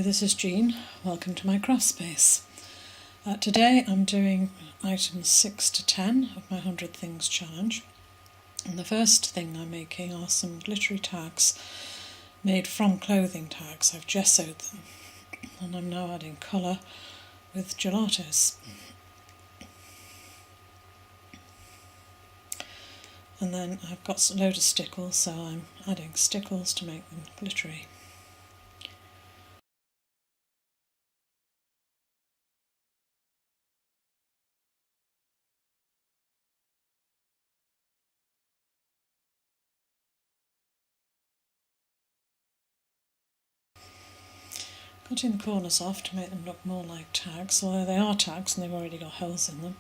this is Jean. Welcome to my craft space. Today I'm doing items 6 to 10 of my 100 Things challenge. And the first thing I'm making are some glittery tags made from clothing tags. I've gessoed them and I'm now adding colour with gelatos. And then I've got a load of stickles, so I'm adding stickles to make them glittery. Cutting the corners off to make them look more like tags, although they are tags and they've already got holes in them.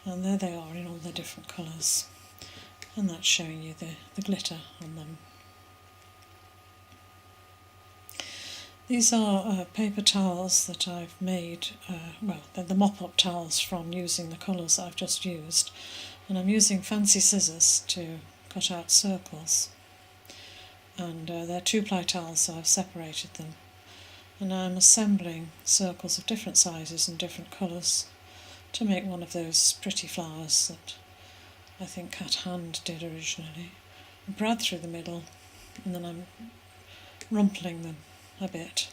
And there they are in all their different colours, and that's showing you the glitter on them. These are paper towels that I've made, they're the mop-up towels from using the colours that I've just used, and I'm using fancy scissors to cut out circles, and they're 2-ply towels, so I've separated them, and I'm assembling circles of different sizes and different colours to make one of those pretty flowers that I think Cat Hand did originally. I brad through the middle and then I'm rumpling them a bit,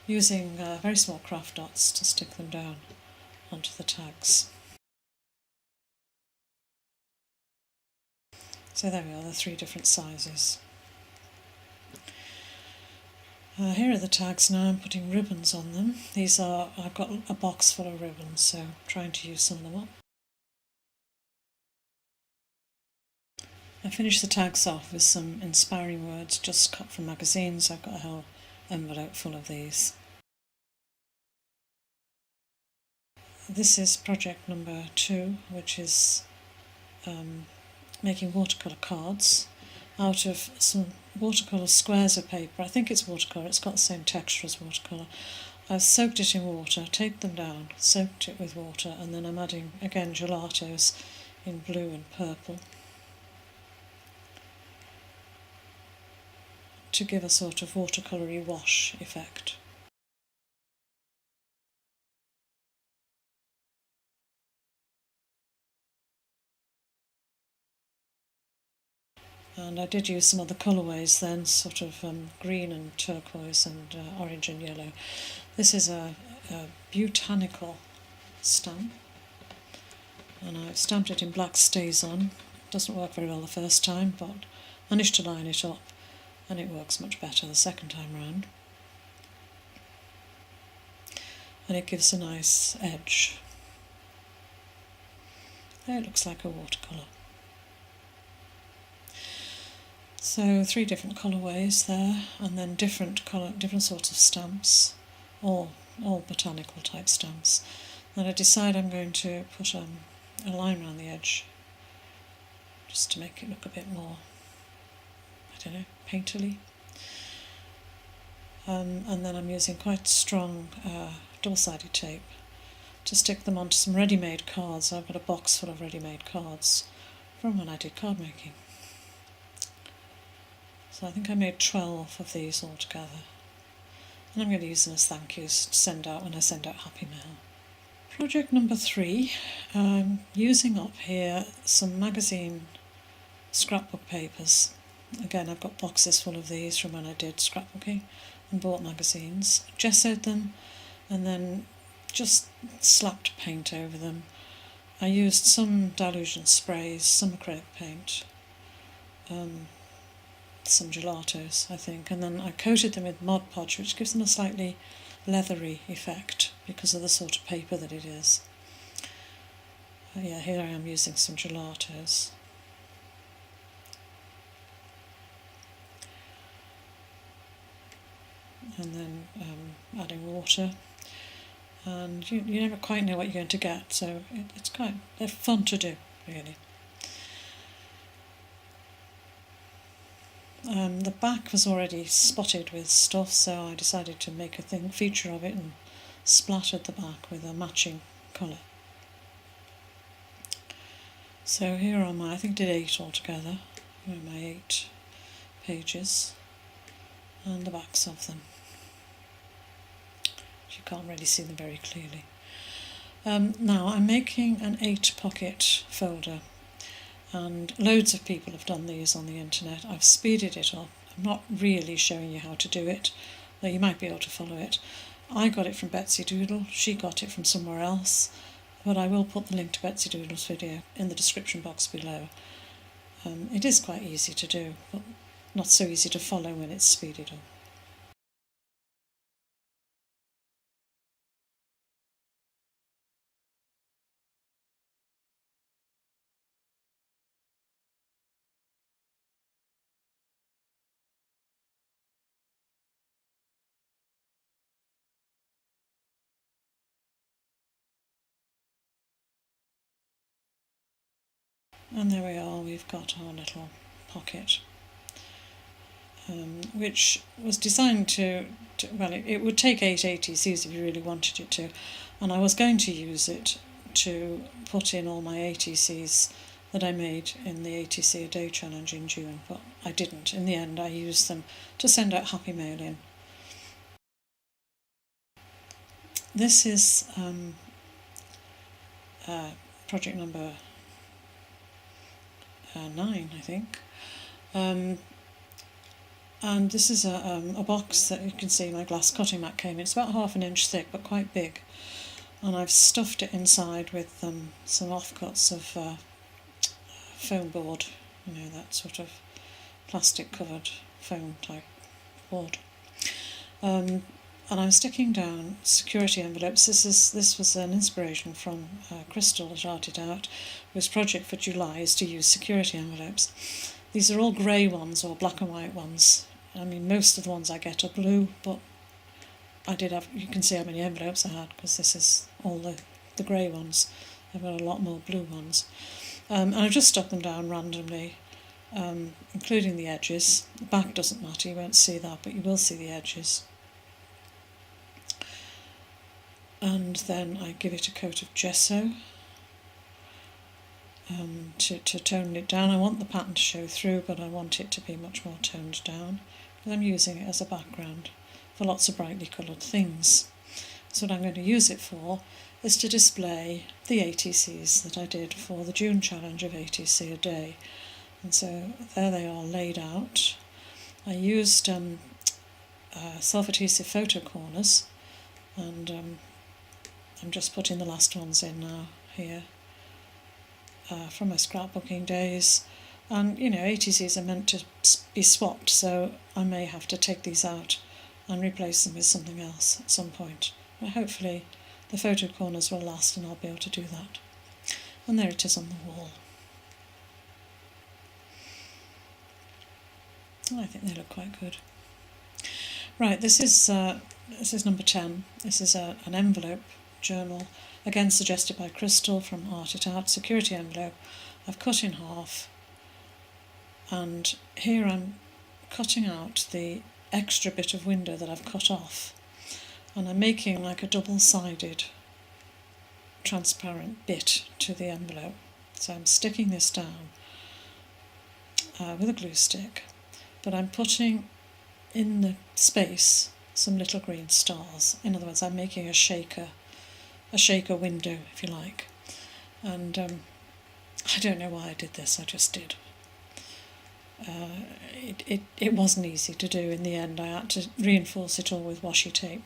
using very small craft dots to stick them down onto the tags. So there we are, the 3 different sizes. Here are the tags now. I'm putting ribbons on them. I've got a box full of ribbons, so I'm trying to use some of them up. I finished the tags off with some inspiring words just cut from magazines. I've got a whole envelope full of these. This is project number 2, which is making watercolour cards out of some watercolour squares of paper. I think it's watercolour, it's got the same texture as watercolour. I've soaked it in water, taped them down, soaked it with water, and then I'm adding again gelatos in blue and purple to give a sort of watercolour-y wash effect. And I did use some other colourways then, sort of green and turquoise and orange and yellow. This is a botanical stamp, and I've stamped it in black StazOn. It doesn't work very well the first time, but managed to line it up, and it works much better the second time round. And it gives a nice edge. There, it looks like a watercolour. So 3 different colourways there, and then different sorts of stamps, all botanical type stamps. And I decide I'm going to put a line around the edge, just to make it look a bit more, I don't know, painterly. And then I'm using quite strong double-sided tape to stick them onto some ready-made cards. I've got a box full of ready-made cards from when I did card making. So I think I made 12 of these altogether, and I'm going to use them as thank yous to send out when I send out Happy Mail. Project number 3, I'm using up here some magazine scrapbook papers. Again, I've got boxes full of these from when I did scrapbooking and bought magazines. Gessoed them and then just slapped paint over them. I used some dilution sprays, some acrylic paint, some gelatos, I think, and then I coated them with Mod Podge, which gives them a slightly leathery effect because of the sort of paper that it is. Yeah, here I am using some gelatos. And then adding water, and you never quite know what you're going to get, so they're fun to do, really. The back was already spotted with stuff, so I decided to make a feature of it and splattered the back with a matching colour. So here are my, I think I did 8 altogether, here are my 8 pages and the backs of them. You can't really see them very clearly. Now I'm making an 8 pocket folder, and loads of people have done these on the internet. I've speeded it up. I'm not really showing you how to do it, though you might be able to follow it. I got it from Bettsy Doodle, she got it from somewhere else, but I will put the link to Bettsy Doodle's video in the description box below. It is quite easy to do, but not so easy to follow when it's speeded up. And there we are, we've got our little pocket, which was designed to well, it would take 8 ATCs if you really wanted it to, and I was going to use it to put in all my ATCs that I made in the ATC a day challenge in June, but I didn't. In the end, I used them to send out Happy Mail in. This is project number 9, I think. And this is a box that you can see my glass cutting mat came in. It's about 1/2 inch thick, but quite big. And I've stuffed it inside with some offcuts of foam board, you know, that sort of plastic covered foam type board. And I'm sticking down security envelopes. This was an inspiration from Crystal that arted out, whose project for July is to use security envelopes. These are all grey ones or black and white ones. I mean, most of the ones I get are blue, but I did have, you can see how many envelopes I had, because this is all the grey ones. I've got a lot more blue ones. And I've just stuck them down randomly, including the edges. The back doesn't matter, you won't see that, but you will see the edges. And then I give it a coat of gesso to tone it down. I want the pattern to show through, but I want it to be much more toned down, because I'm using it as a background for lots of brightly coloured things. So what I'm going to use it for is to display the ATCs that I did for the June challenge of ATC a day. And so there they are laid out. I used self-adhesive photo corners, and I'm just putting the last ones in now here from my scrapbooking days. And you know, ATCs are meant to be swapped, so I may have to take these out and replace them with something else at some point. But hopefully the photo corners will last and I'll be able to do that. And there it is on the wall. I think they look quite good. Right, this is number 10. This is an envelope journal, again suggested by Crystal from Art It Out, security envelope. I've cut in half, and here I'm cutting out the extra bit of window that I've cut off, and I'm making like a double-sided transparent bit to the envelope. So I'm sticking this down with a glue stick, but I'm putting in the space some little green stars. In other words, I'm making a shaker window, if you like. And I don't know why I did this, I just did. It wasn't easy to do in the end. I had to reinforce it all with washi tape.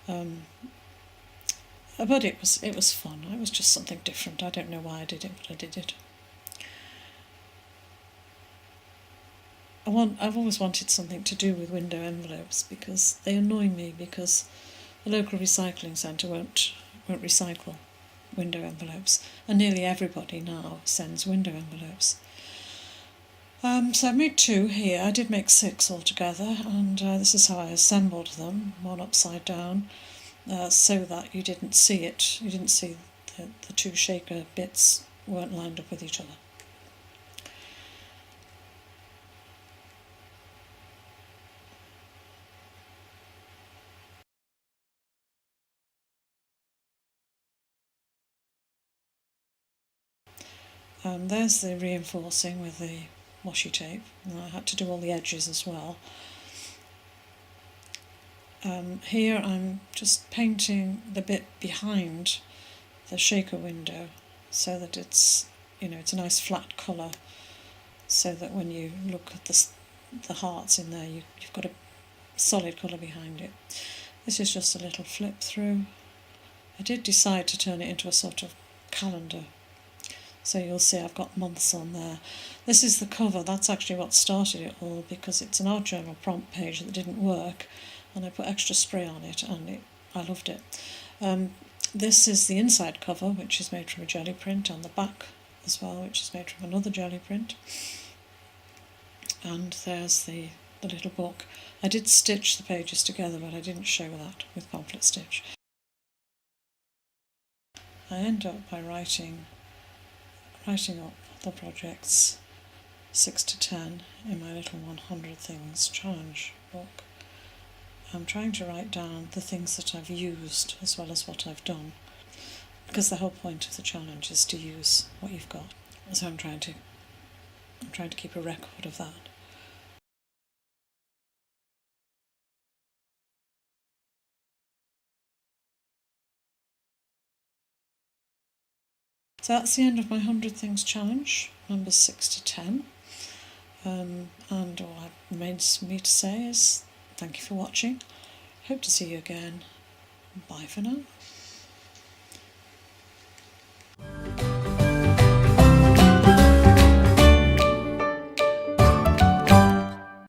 But it was fun. It was just something different. I don't know why I did it, but I did it. I've always wanted something to do with window envelopes, because they annoy me, because the local recycling centre won't recycle window envelopes, and nearly everybody now sends window envelopes. So I made 2 here. I did make 6 altogether, and this is how I assembled them, one upside down, so that you didn't see it. You didn't see the 2 shaker bits weren't lined up with each other. There's the reinforcing with the washi tape, and I had to do all the edges as well. Here I'm just painting the bit behind the shaker window so that it's a nice flat colour, so that when you look at the hearts in there, you've got a solid colour behind it. This is just a little flip through. I did decide to turn it into a sort of calendar, so you'll see I've got months on there. This is the cover. That's actually what started it all, because it's an art journal prompt page that didn't work, and I put extra spray on it, and I loved it. This is the inside cover, which is made from a jelly print, and the back as well, which is made from another jelly print. And there's the little book. I did stitch the pages together, but I didn't show that with pamphlet stitch. I end up by writing up the projects 6 to 10 in my little 100 Things challenge book. I'm trying to write down the things that I've used as well as what I've done, because the whole point of the challenge is to use what you've got. So I'm trying to keep a record of that. So that's the end of my 100 Things challenge, numbers 6 to 10. And all that remains for me to say is thank you for watching. Hope to see you again. Bye for now.